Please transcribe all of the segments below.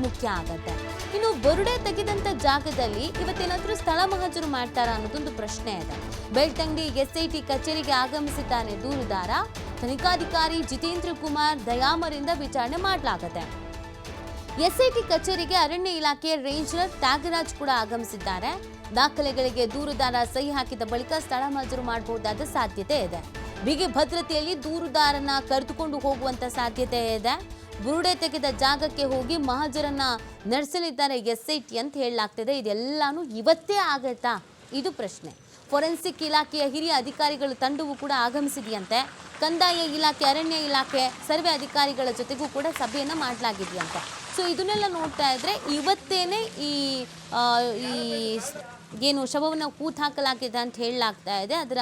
ಮುಖ್ಯ ಆಗತ್ತೆ. ಇನ್ನು ಬುರುಡೆ ತೆಗೆದಂತ ಜಾಗದಲ್ಲಿ ಇವತ್ತೇನಾದ್ರೂ ಸ್ಥಳ ಮಹಜರು ಮಾಡ್ತಾರಾ ಅನ್ನೋದೊಂದು ಪ್ರಶ್ನೆ ಇದೆ. ಬೆಳ್ತಂಗಡಿ ಎಸ್ಐಟಿ ಕಚೇರಿಗೆ ಆಗಮಿಸಿದ್ದಾನೆ ದೂರುದಾರ. ತನಿಖಾಧಿಕಾರಿ ಜಿತೇಂದ್ರ ಕುಮಾರ್ ದಯಾಮರಿಂದ ವಿಚಾರಣೆ ಮಾಡಲಾಗುತ್ತೆ. ಎಸ್ಐಟಿ ಕಚೇರಿಗೆ ಅರಣ್ಯ ಇಲಾಖೆ ರೇಂಜರ್ ತ್ಯಾಗರಾಜ್ ಕೂಡ ಆಗಮಿಸಿದ್ದಾರೆ. ದಾಖಲೆಗಳಿಗೆ ದೂರುದಾರ ಸಹಿ ಹಾಕಿದ ಬಳಿಕ ಸ್ಥಳ ಮಹಜರು ಮಾಡಬಹುದಾದ ಸಾಧ್ಯತೆ ಇದೆ. ಬಿಗಿ ಭದ್ರತೆಯಲ್ಲಿ ದೂರುದಾರನ ಕರೆದುಕೊಂಡು ಹೋಗುವಂತ ಸಾಧ್ಯತೆ ಇದೆ. ಬುರುಡೆ ತೆಗೆದ ಜಾಗಕ್ಕೆ ಹೋಗಿ ಮಹಜರನ್ನ ನಡೆಸಲಿದ್ದಾರೆ ಎಸ್ಐಟಿ ಅಂತ ಹೇಳಲಾಗ್ತಿದೆ. ಇದೆಲ್ಲಾನು ಇವತ್ತೇ ಆಗತ್ತಾ? ಇದು ಪ್ರಶ್ನೆ. ಫೋರೆನ್ಸಿಕ್ ಇಲಾಖೆಯ ಹಿರಿಯ ಅಧಿಕಾರಿಗಳ ತಂಡವೂ ಕೂಡ ಆಗಮಿಸಿದೆಯಂತೆ. ಕಂದಾಯ ಇಲಾಖೆ, ಅರಣ್ಯ ಇಲಾಖೆ, ಸರ್ವೆ ಅಧಿಕಾರಿಗಳ ಜೊತೆಗೂ ಕೂಡ ಸಭೆಯನ್ನು ಮಾಡಲಾಗಿದೆಯಂತೆ. ಸೊ ಇದನ್ನೆಲ್ಲ ನೋಡ್ತಾ ಇದ್ರೆ ಇವತ್ತೇನೆ ಈ ಏನು ಶವವನ್ನು ಕೂತ್ ಹಾಕಲಾಗಿದೆ ಅಂತ ಹೇಳಲಾಗ್ತಾ ಇದೆ. ಅದರ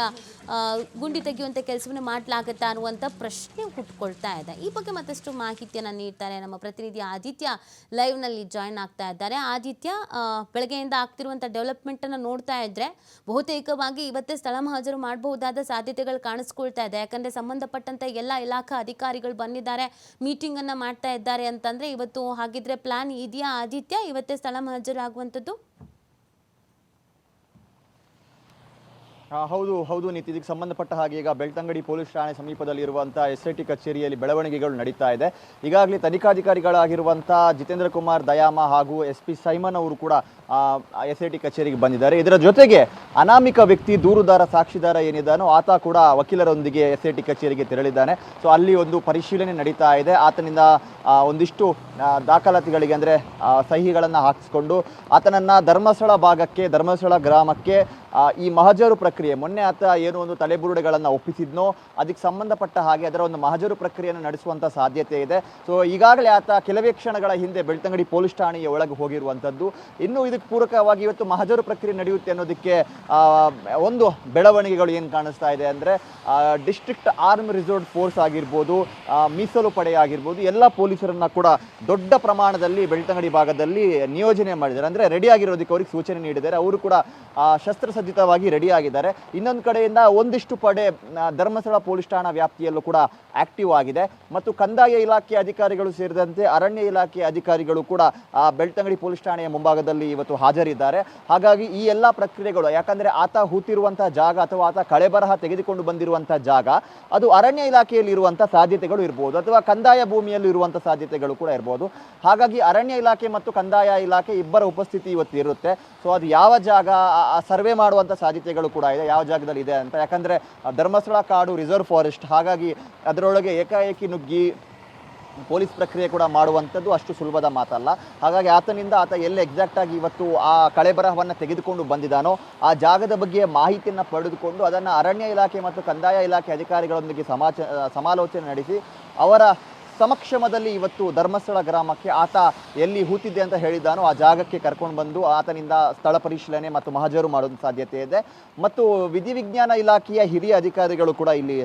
ಗುಂಡಿ ತೆಗೆಯುವಂಥ ಕೆಲಸವನ್ನು ಮಾಡಲಾಗುತ್ತಾ ಅನ್ನುವಂಥ ಪ್ರಶ್ನೆ ಹುಟ್ಕೊಳ್ತಾ ಇದೆ. ಈ ಬಗ್ಗೆ ಮತ್ತಷ್ಟು ಮಾಹಿತಿಯನ್ನು ನೀಡ್ತಾರೆ ನಮ್ಮ ಪ್ರತಿನಿಧಿ ಆದಿತ್ಯ. ಲೈವ್ನಲ್ಲಿ ಜಾಯ್ನ್ ಆಗ್ತಾ ಇದ್ದಾರೆ. ಆದಿತ್ಯ, ಬೆಳಗ್ಗೆಯಿಂದ ಆಗ್ತಿರುವಂಥ ಡೆವಲಪ್ಮೆಂಟನ್ನು ನೋಡ್ತಾ ಇದ್ರೆ ಬಹುತೇಕವಾಗಿ ಇವತ್ತೇ ಸ್ಥಳ ಮಹಜರು ಮಾಡಬಹುದಾದ ಸಾಧ್ಯತೆಗಳು ಕಾಣಿಸ್ಕೊಳ್ತಾ ಇದೆ. ಯಾಕಂದರೆ ಸಂಬಂಧಪಟ್ಟಂಥ ಎಲ್ಲ ಇಲಾಖಾ ಅಧಿಕಾರಿಗಳು ಬಂದಿದ್ದಾರೆ, ಮೀಟಿಂಗನ್ನು ಮಾಡ್ತಾ ಇದ್ದಾರೆ ಅಂತಂದರೆ ಇವತ್ತು ಹಾಗಿದ್ರೆ ಪ್ಲಾನ್ ಇದೆಯಾ ಆದಿತ್ಯ, ಇವತ್ತೇ ಸ್ಥಳ ಮಹಜರು ಆಗುವಂಥದ್ದು? ಹೌದು ನೀತಿ. ಇದಕ್ಕೆ ಸಂಬಂಧಪಟ್ಟ ಹಾಗೆ ಈಗ ಬೆಳ್ತಂಗಡಿ ಪೊಲೀಸ್ ಠಾಣೆ ಸಮೀಪದಲ್ಲಿರುವಂಥ ಎಸ್ಐಟಿ ಕಚೇರಿಯಲ್ಲಿ ಬೆಳವಣಿಗೆಗಳು ನಡೀತಾ ಇದೆ. ಈಗಾಗಲೇ ತನಿಖಾಧಿಕಾರಿಗಳಾಗಿರುವಂಥ ಜಿತೇಂದ್ರ ಕುಮಾರ್ ದಯಾಮ ಹಾಗೂ SP ಸೈಮನ್ ಅವರು ಕೂಡ ಎಸ್ಐಟಿ ಕಚೇರಿಗೆ ಬಂದಿದ್ದಾರೆ. ಇದರ ಜೊತೆಗೆ ಅನಾಮಿಕ ವ್ಯಕ್ತಿ ದೂರುದಾರ ಸಾಕ್ಷಿದಾರ ಏನಿದ್ದಾನೋ ಆತ ಕೂಡ ವಕೀಲರೊಂದಿಗೆ ಎಸ್ಐಟಿ ಕಚೇರಿಗೆ ತೆರಳಿದ್ದಾನೆ. ಸೊ ಅಲ್ಲಿ ಒಂದು ಪರಿಶೀಲನೆ ನಡೀತಾ ಇದೆ. ಆತನಿಂದ ಒಂದಿಷ್ಟು ದಾಖಲಾತಿಗಳಿಗೆ ಅಂದರೆ ಸಹಿಗಳನ್ನು ಹಾಕಿಸ್ಕೊಂಡು ಆತನನ್ನು ಧರ್ಮಸ್ಥಳ ಭಾಗಕ್ಕೆ, ಧರ್ಮಸ್ಥಳ ಗ್ರಾಮಕ್ಕೆ ಈ ಮಹಜರು ಪ್ರಕ್ರಿಯೆ, ಮೊನ್ನೆ ಆತ ಏನು ಒಂದು ತಲೆಬುರುಡೆಗಳನ್ನು ಒಪ್ಪಿಸಿದ್ನೋ ಅದಕ್ಕೆ ಸಂಬಂಧಪಟ್ಟ ಹಾಗೆ ಅದರ ಒಂದು ಮಹಜರು ಪ್ರಕ್ರಿಯೆಯನ್ನು ನಡೆಸುವಂಥ ಸಾಧ್ಯತೆ ಇದೆ. ಸೊ ಈಗಾಗಲೇ ಆತ ಕೆಲವೇ ಕ್ಷಣಗಳ ಹಿಂದೆ ಬೆಳ್ತಂಗಡಿ ಪೊಲೀಸ್ ಠಾಣೆಯ ಒಳಗೆ ಹೋಗಿರುವಂಥದ್ದು. ಇನ್ನು ಇದಕ್ಕೆ ಪೂರಕವಾಗಿ ಇವತ್ತು ಮಹಜರು ಪ್ರಕ್ರಿಯೆ ನಡೆಯುತ್ತೆ ಅನ್ನೋದಕ್ಕೆ ಒಂದು ಬೆಳವಣಿಗೆಗಳು ಏನು ಕಾಣಿಸ್ತಾ ಇದೆ ಅಂದರೆ ಡಿಸ್ಟ್ರಿಕ್ಟ್ ಆರ್ಮ್ ರಿಸರ್ವ್ ಫೋರ್ಸ್ ಆಗಿರ್ಬೋದು, ಮೀಸಲು ಪಡೆ ಆಗಿರ್ಬೋದು, ಎಲ್ಲ ಪೊಲೀಸರನ್ನ ಕೂಡ ದೊಡ್ಡ ಪ್ರಮಾಣದಲ್ಲಿ ಬೆಳ್ತಂಗಡಿ ಭಾಗದಲ್ಲಿ ನಿಯೋಜನೆ ಮಾಡಿದ್ದಾರೆ. ಅಂದರೆ ರೆಡಿ ಆಗಿರೋದಕ್ಕೆ ಅವ್ರಿಗೆ ಸೂಚನೆ ನೀಡಿದ್ದಾರೆ. ಅವರು ಕೂಡ ಶಸ್ತ್ರಸಜ್ಜಿತವಾಗಿ ರೆಡಿ ಆಗಿದ್ದಾರೆ. ಇನ್ನೊಂದು ಕಡೆಯಿಂದ ಒಂದಿಷ್ಟು ಪಡೆ ಧರ್ಮಸ್ಥಳ ಪೊಲೀಸ್ ಠಾಣಾ ವ್ಯಾಪ್ತಿಯಲ್ಲೂ ಕೂಡ ಆಕ್ಟಿವ್ ಆಗಿದೆ. ಮತ್ತು ಕಂದಾಯ ಇಲಾಖೆ ಅಧಿಕಾರಿಗಳು ಸೇರಿದಂತೆ ಅರಣ್ಯ ಇಲಾಖೆ ಅಧಿಕಾರಿಗಳು ಕೂಡ ಬೆಳ್ತಂಗಡಿ ಪೊಲೀಸ್ ಠಾಣೆಯ ಮುಂಭಾಗದಲ್ಲಿ ಇವತ್ತು ಹಾಜರಿದ್ದಾರೆ. ಹಾಗಾಗಿ ಈ ಎಲ್ಲ ಪ್ರಕ್ರಿಯೆಗಳು, ಯಾಕಂದರೆ ಆತ ಹೂತಿರುವಂಥ ಜಾಗ ಅಥವಾ ಆತ ಕಳೆಬರಹ ತೆಗೆದುಕೊಂಡು ಬಂದಿರುವಂಥ ಜಾಗ ಅದು ಅರಣ್ಯ ಇಲಾಖೆಯಲ್ಲಿ ಇರುವಂಥ ಸಾಧ್ಯತೆಗಳು ಇರ್ಬೋದು, ಅಥವಾ ಕಂದಾಯ ಭೂಮಿಯಲ್ಲಿ ಇರುವಂಥ ಸಾಧ್ಯತೆಗಳು ಕೂಡ ಇರ್ಬೋದು. ಹಾಗಾಗಿ ಅರಣ್ಯ ಇಲಾಖೆ ಮತ್ತು ಕಂದಾಯ ಇಲಾಖೆ ಇಬ್ಬರ ಉಪಸ್ಥಿತಿ ಇವತ್ತು ಇರುತ್ತೆ. ಸೊ ಅದು ಯಾವ ಜಾಗ ಸರ್ವೆ ಮಾಡುವಂಥ ಸಾಧ್ಯತೆಗಳು ಕೂಡ ಇದೆ, ಯಾವ ಜಾಗದಲ್ಲಿ ಇದೆ ಅಂತ. ಯಾಕಂದರೆ ಧರ್ಮಸ್ಥಳ ಕಾಡು ರಿಸರ್ವ್ ಫಾರೆಸ್ಟ್, ಹಾಗಾಗಿ ಅದರೊಳಗೆ ಏಕಾಏಕಿ ನುಗ್ಗಿ ಪೊಲೀಸ್ ಪ್ರಕ್ರಿಯೆ ಕೂಡ ಮಾಡುವಂಥದ್ದು ಅಷ್ಟು ಸುಲಭದ ಮಾತಲ್ಲ. ಹಾಗಾಗಿ ಆತ ಎಲ್ಲಿ ಎಕ್ಸಾಕ್ಟಾಗಿ ಇವತ್ತು ಆ ಕಳೆಬರಹವನ್ನು ತೆಗೆದುಕೊಂಡು ಬಂದಿದ್ದಾನೋ ಆ ಜಾಗದ ಬಗ್ಗೆ ಮಾಹಿತಿಯನ್ನು ಪಡೆದುಕೊಂಡು ಅದನ್ನು ಅರಣ್ಯ ಇಲಾಖೆ ಮತ್ತು ಕಂದಾಯ ಇಲಾಖೆ ಅಧಿಕಾರಿಗಳೊಂದಿಗೆ ಸಮಾಲೋಚನೆ ನಡೆಸಿ ಅವರ ಸಮಕ್ಷಮದಲ್ಲಿ ಇವತ್ತು ಧರ್ಮಸ್ಥಳ ಗ್ರಾಮಕ್ಕೆ ಆತ ಎಲ್ಲಿ ಹೂತಿದ್ದೆ ಅಂತ ಹೇಳಿದ್ದಾನೋ ಆ ಜಾಗಕ್ಕೆ ಕರ್ಕೊಂಡು ಬಂದು ಆತನಿಂದ ಸ್ಥಳ ಪರಿಶೀಲನೆ ಮತ್ತು ಮಹಜರು ಮಾಡೋದು ಸಾಧ್ಯತೆ ಇದೆ. ಮತ್ತು ವಿಧಿವಿಜ್ಞಾನ ಇಲಾಖೆಯ ಹಿರಿಯ ಅಧಿಕಾರಿಗಳು ಕೂಡ ಇಲ್ಲಿ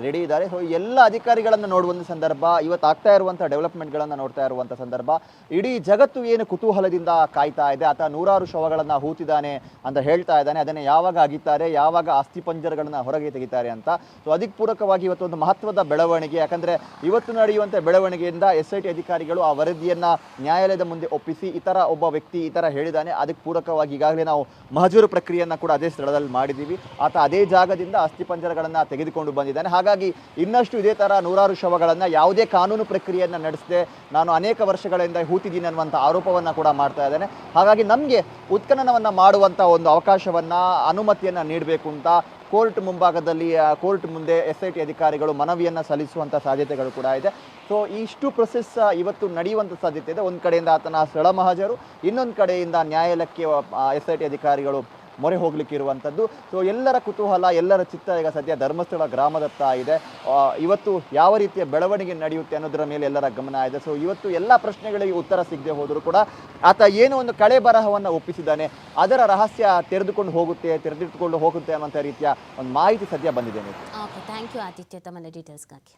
ರೆಡಿ ಇದ್ದಾರೆ. ಸೊ ಎಲ್ಲ ಅಧಿಕಾರಿಗಳನ್ನು ನೋಡುವಂಥ ಸಂದರ್ಭ, ಇವತ್ತು ಆಗ್ತಾ ಇರುವಂಥ ಡೆವಲಪ್ಮೆಂಟ್ಗಳನ್ನು ನೋಡ್ತಾ ಇರುವಂಥ ಸಂದರ್ಭ, ಇಡೀ ಜಗತ್ತು ಏನು ಕುತೂಹಲದಿಂದ ಕಾಯ್ತಾ ಇದೆ. ಆತ ನೂರಾರು ಶವಗಳನ್ನು ಹೂತಿದ್ದಾನೆ ಅಂತ ಹೇಳ್ತಾ ಇದ್ದಾನೆ. ಅದನ್ನು ಯಾವಾಗ ಅಗಿತಾರೆ, ಯಾವಾಗ ಅಸ್ಥಿಪಂಜರಗಳನ್ನು ಹೊರಗೆ ತೆಗಿತಾರೆ ಅಂತ. ಸೊ ಅದಕ್ಕೆ ಪೂರಕವಾಗಿ ಇವತ್ತೊಂದು ಮಹತ್ವದ ಬೆಳವಣಿಗೆ. ಯಾಕಂದರೆ ಇವತ್ತು ನಡೆಯುವಂಥ ಬೆಳವಣಿಗೆಯಿಂದ SIT ಅಧಿಕಾರಿಗಳು ಆ ವರದಿಯನ್ನು ನ್ಯಾಯಾಲಯದ ಮುಂದೆ ಒಪ್ಪಿಸಿ ಈ ಥರ ಒಬ್ಬ ವ್ಯಕ್ತಿ ಈ ಥರ ಹೇಳಿದ್ದಾನೆ, ಅದಕ್ಕೆ ಪೂರಕವಾಗಿ ಈಗಾಗಲೇ ನಾವು ಮಹಜರು ಪ್ರಕ್ರಿಯೆಯನ್ನು ಕೂಡ ಅದೇ ಸ್ಥಳದಲ್ಲಿ ಮಾಡಿದ್ದೀವಿ. ಆತ ಅದೇ ಜಾಗದಿಂದ ಅಸ್ಥಿಪಂಜರಗಳನ್ನು ತೆಗೆದುಕೊಂಡು ಬಂದಿದ್ದಾನೆ. ಹಾಗಾಗಿ ಇನ್ನಷ್ಟು ಇದೇ ಥರ ನೂರಾರು ಶವಗಳನ್ನು ಯಾವುದೇ ಕಾನೂನು ಪ್ರಕ್ರಿಯೆಯನ್ನು ನಡೆಸದೆ ನಾನು ಅನೇಕ ವರ್ಷಗಳಿಂದ ಹೂತಿದ್ದೀನಿ ಅನ್ನುವಂಥ ಆರೋಪವನ್ನು ಕೂಡ ಮಾಡ್ತಾ ಇದ್ದಾನೆ. ಹಾಗಾಗಿ ನಮಗೆ ಉತ್ಖನನವನ್ನು ಮಾಡುವಂಥ ಒಂದು ಅವಕಾಶವನ್ನು, ಅನುಮತಿಯನ್ನು ನೀಡಬೇಕು ಅಂತ ಕೋರ್ಟ್ ಮುಂಭಾಗದಲ್ಲಿ, ಕೋರ್ಟ್ ಮುಂದೆ SIT ಅಧಿಕಾರಿಗಳು ಮನವಿಯನ್ನು ಸಲ್ಲಿಸುವಂಥ ಸಾಧ್ಯತೆಗಳು ಕೂಡ ಇದೆ. ಸೊ ಇಷ್ಟು ಪ್ರೊಸೆಸ್ ಇವತ್ತು ನಡೆಯುವಂಥ ಸಾಧ್ಯತೆ ಇದೆ. ಒಂದು ಕಡೆಯಿಂದ ಆತನ ಸ್ಥಳ ಮಹಜರು, ಇನ್ನೊಂದು ಕಡೆಯಿಂದ ನ್ಯಾಯಾಲಯಕ್ಕೆ SIT ಅಧಿಕಾರಿಗಳು ಮೊರೆ ಹೋಗ್ಲಿಕ್ಕೆ ಇರುವಂಥದ್ದು. ಸೊ ಎಲ್ಲರ ಕುತೂಹಲ, ಎಲ್ಲರ ಚಿತ್ತ ಈಗ ಸದ್ಯ ಧರ್ಮಸ್ಥಳ ಗ್ರಾಮದತ್ತ ಇದೆ. ಇವತ್ತು ಯಾವ ರೀತಿಯ ಬೆಳವಣಿಗೆ ನಡೆಯುತ್ತೆ ಅನ್ನೋದರ ಮೇಲೆ ಎಲ್ಲರ ಗಮನ ಇದೆ. ಸೊ ಇವತ್ತು ಎಲ್ಲ ಪ್ರಶ್ನೆಗಳಿಗೆ ಉತ್ತರ ಸಿಗದೆ ಹೋದರೂ ಕೂಡ ಆತ ಏನೋ ಒಂದು ಕಳೆ ಬರಹವನ್ನು ಒಪ್ಪಿಸಿದ್ದಾನೆ, ಅದರ ರಹಸ್ಯ ತೆರೆದುಕೊಂಡು ಹೋಗುತ್ತೆ ಅನ್ನೋಂಥ ರೀತಿಯ ಒಂದು ಮಾಹಿತಿ ಸದ್ಯ ಬಂದಿದೆ. ಓಕೆ, ಥ್ಯಾಂಕ್ ಯು ಆದಿತ್ಯ ತಮ್ಮ ಡೀಟೇಲ್ಸ್ಗಾಗಿ.